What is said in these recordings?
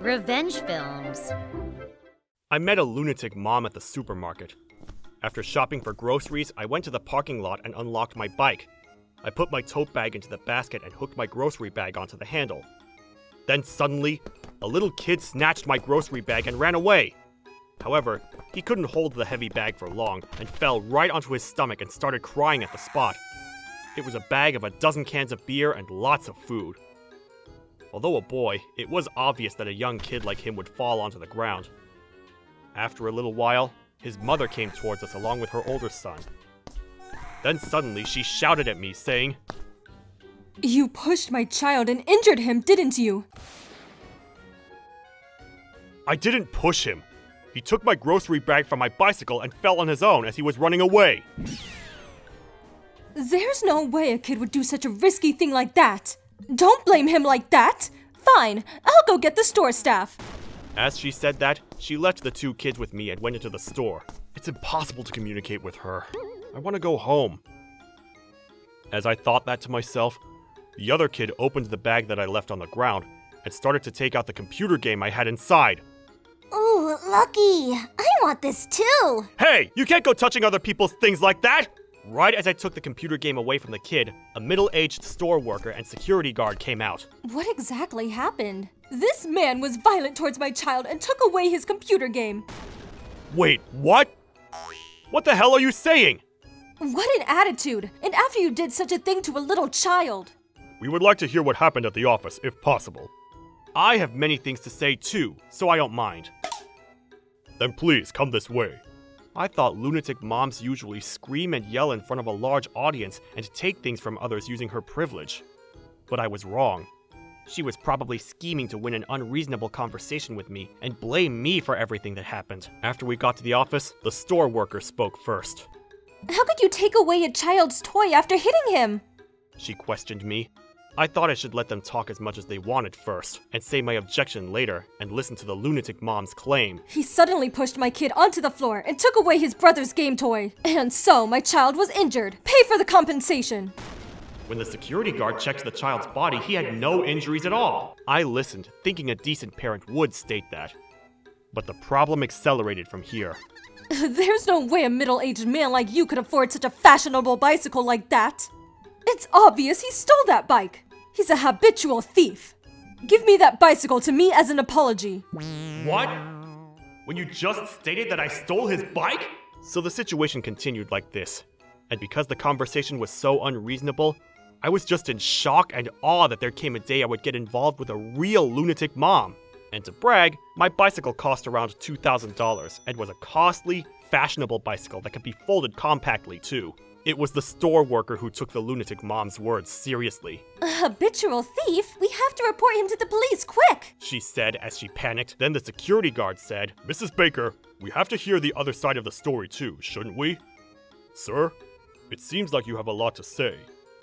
Revenge films. I met a lunatic mom at the supermarket. After shopping for groceries, I went to the parking lot and unlocked my bike. I put my tote bag into the basket and hooked my grocery bag onto the handle. Then suddenly, a little kid snatched my grocery bag and ran away. However, he couldn't hold the heavy bag for long and fell right onto his stomach and started crying at the spot. It was a bag of a dozen cans of beer and lots of food. Although a boy, it was obvious that a young kid like him would fall onto the ground. After a little while, his mother came towards us along with her older son. Then suddenly she shouted at me, saying, "You pushed my child and injured him, didn't you?" "I didn't push him. He took my grocery bag from my bicycle and fell on his own as he was running away." There's no way a kid would do such a risky thing like that. Don't blame him like that. Fine, I'll go get the store staff. As she said that, she left the two kids with me and went into the store. It's impossible to communicate with her. I want to go home. As I thought that to myself, the other kid opened the bag that I left on the ground and started to take out the computer game I had inside. Ooh, Lucky! I want this too! Hey, you can't go touching other people's things like that! Right as I took the computer game away from the kid, a middle-aged store worker and security guard came out. What exactly happened? This man was violent towards my child and took away his computer game. Wait, what? What the hell are you saying? What an attitude! And after you did such a thing to a little child. We would like to hear what happened at the office, if possible. I have many things to say too, so I don't mind. Then please, come this way. I thought lunatic moms usually scream and yell in front of a large audience and take things from others using her privilege. But I was wrong. She was probably scheming to win an unreasonable conversation with me and blame me for everything that happened. After we got to the office, the store worker spoke first. How could you take away a child's toy after hitting him? She questioned me. I thought I should let them talk as much as they wanted first, and say my objection later, and listen to the lunatic mom's claim. He suddenly pushed my kid onto the floor and took away his brother's game toy. And so my child was injured. Pay for the compensation. When the security guard checked the child's body, he had no injuries at all. I listened, thinking a decent parent would state that. But the problem accelerated from here. There's no way a middle-aged man like you could afford such a fashionable bicycle like that. It's obvious he stole that bike. He's a habitual thief. Give me that bicycle to me as an apology. What? When you just stated that I stole his bike? So the situation continued like this. And because the conversation was so unreasonable, I was just in shock and awe that there came a day I would get involved with a real lunatic mom. And to brag, my bicycle cost around $2,000 and was a costly, fashionable bicycle that could be folded compactly too. It was the store worker who took the lunatic mom's words seriously. A habitual thief? We have to report him to the police, quick! She said as she panicked. Then the security guard said, "Mrs. Baker, we have to hear the other side of the story too, shouldn't we?" "Sir, it seems like you have a lot to say.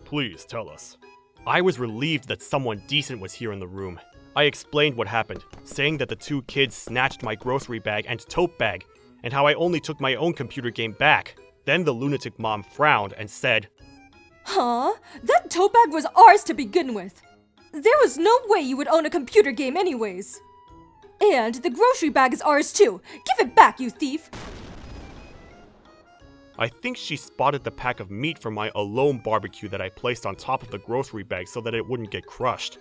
Please tell us." I was relieved that someone decent was here in the room. I explained what happened, saying that the two kids snatched my grocery bag and tote bag, and how I only took my own computer game back. Then the lunatic mom frowned and said, Huh? That tote bag was ours to begin with. There was no way you would own a computer game anyways. And the grocery bag is ours too. Give it back, you thief! I think she spotted the pack of meat from my Alone barbecue that I placed on top of the grocery bag so that it wouldn't get crushed.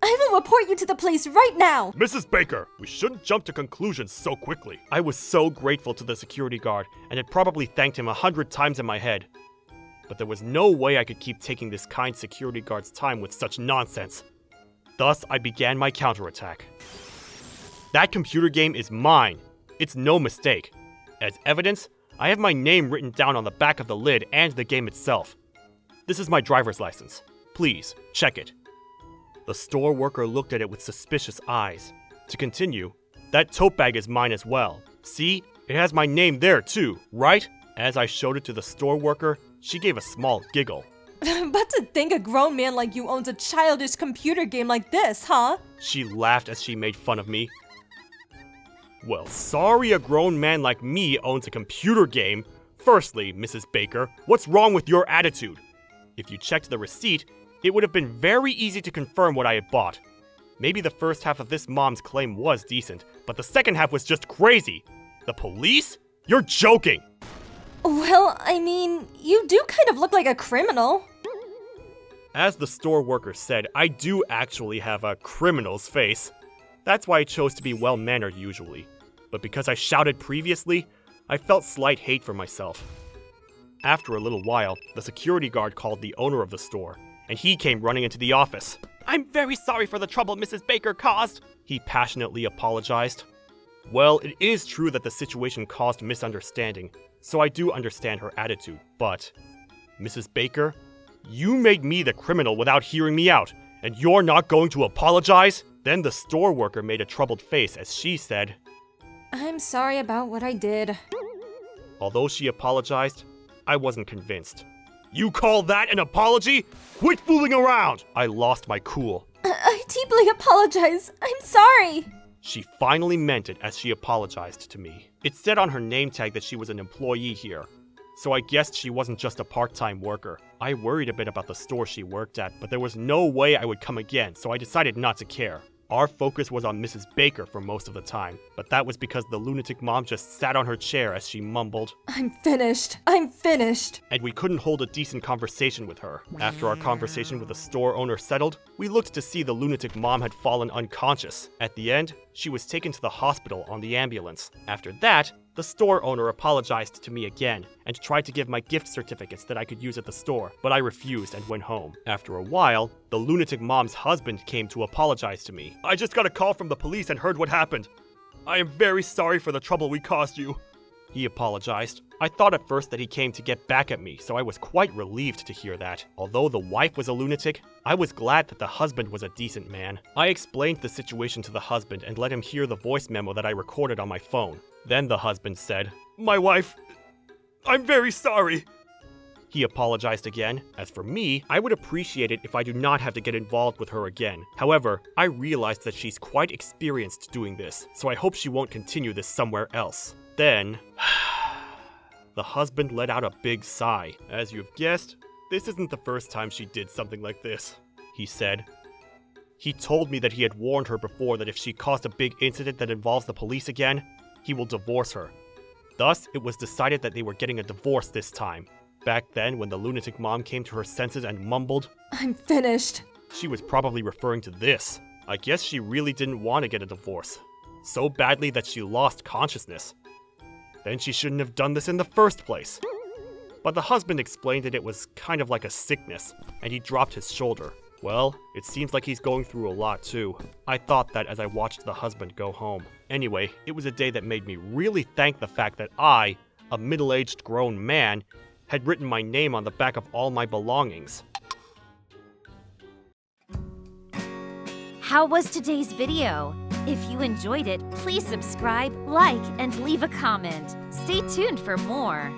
I will report you to the police right now! Mrs. Baker, we shouldn't jump to conclusions so quickly. I was so grateful to the security guard and had probably thanked him 100 times in my head. But there was no way I could keep taking this kind security guard's time with such nonsense. Thus, I began my counterattack. That computer game is mine. It's no mistake. As evidence, I have my name written down on the back of the lid and the game itself. This is my driver's license. Please, check it. The store worker looked at it with suspicious eyes. To continue, that tote bag is mine as well. See, it has my name there too, right? As I showed it to the store worker, she gave a small giggle. But to think a grown man like you owns a childish computer game like this, huh? She laughed as she made fun of me. Well, sorry a grown man like me owns a computer game. Firstly, Mrs. Baker, what's wrong with your attitude? If you checked the receipt, it would have been very easy to confirm what I had bought. Maybe the first half of this mom's claim was decent, but the second half was just crazy. The police? You're joking! Well, I mean, you do kind of look like a criminal. As the store worker said, I do actually have a criminal's face. That's why I chose to be well-mannered usually. But because I shouted previously, I felt slight hate for myself. After a little while, the security guard called the owner of the store, and he came running into the office. "I'm very sorry for the trouble Mrs. Baker caused," he passionately apologized. Well, it is true that the situation caused misunderstanding, so I do understand her attitude, but Mrs. Baker, you made me the criminal without hearing me out, and you're not going to apologize? Then the store worker made a troubled face as she said, I'm sorry about what I did. Although she apologized, I wasn't convinced. You call that an apology? Quit fooling around! I lost my cool. I deeply apologize. I'm sorry. She finally meant it as she apologized to me. It said on her name tag that she was an employee here, so I guessed she wasn't just a part-time worker. I worried a bit about the store she worked at, but there was no way I would come again, so I decided not to care. Our focus was on Mrs. Baker for most of the time, but that was because the lunatic mom just sat on her chair as she mumbled, I'm finished. I'm finished. and we couldn't hold a decent conversation with her. After our conversation with the store owner settled, we looked to see the lunatic mom had fallen unconscious. At the end, she was taken to the hospital on the ambulance. After that, the store owner apologized to me again and tried to give my gift certificates that I could use at the store, but I refused and went home. After a while, the lunatic mom's husband came to apologize to me. I just got a call from the police and heard what happened. I am very sorry for the trouble we caused you. He apologized. I thought at first that he came to get back at me, so I was quite relieved to hear that. Although the wife was a lunatic, I was glad that the husband was a decent man. I explained the situation to the husband and let him hear the voice memo that I recorded on my phone. Then the husband said, My wife, I'm very sorry. He apologized again. As for me, I would appreciate it if I do not have to get involved with her again. However, I realized that she's quite experienced doing this, so I hope she won't continue this somewhere else. Then, the husband let out a big sigh. As you've guessed, this isn't the first time she did something like this, he said. He told me that he had warned her before that if she caused a big incident that involves the police again, he will divorce her. Thus, it was decided that they were getting a divorce this time. Back then, when the lunatic mom came to her senses and mumbled, I'm finished. She was probably referring to this. I guess she really didn't want to get a divorce. So badly that she lost consciousness. Then she shouldn't have done this in the first place. But the husband explained that it was kind of like a sickness, and he dropped his shoulder. Well, it seems like he's going through a lot too. I thought that as I watched the husband go home. Anyway, it was a day that made me really thank the fact that I, a middle-aged grown man, had written my name on the back of all my belongings. How was today's video? If you enjoyed it, please subscribe, like, and leave a comment. Stay tuned for more.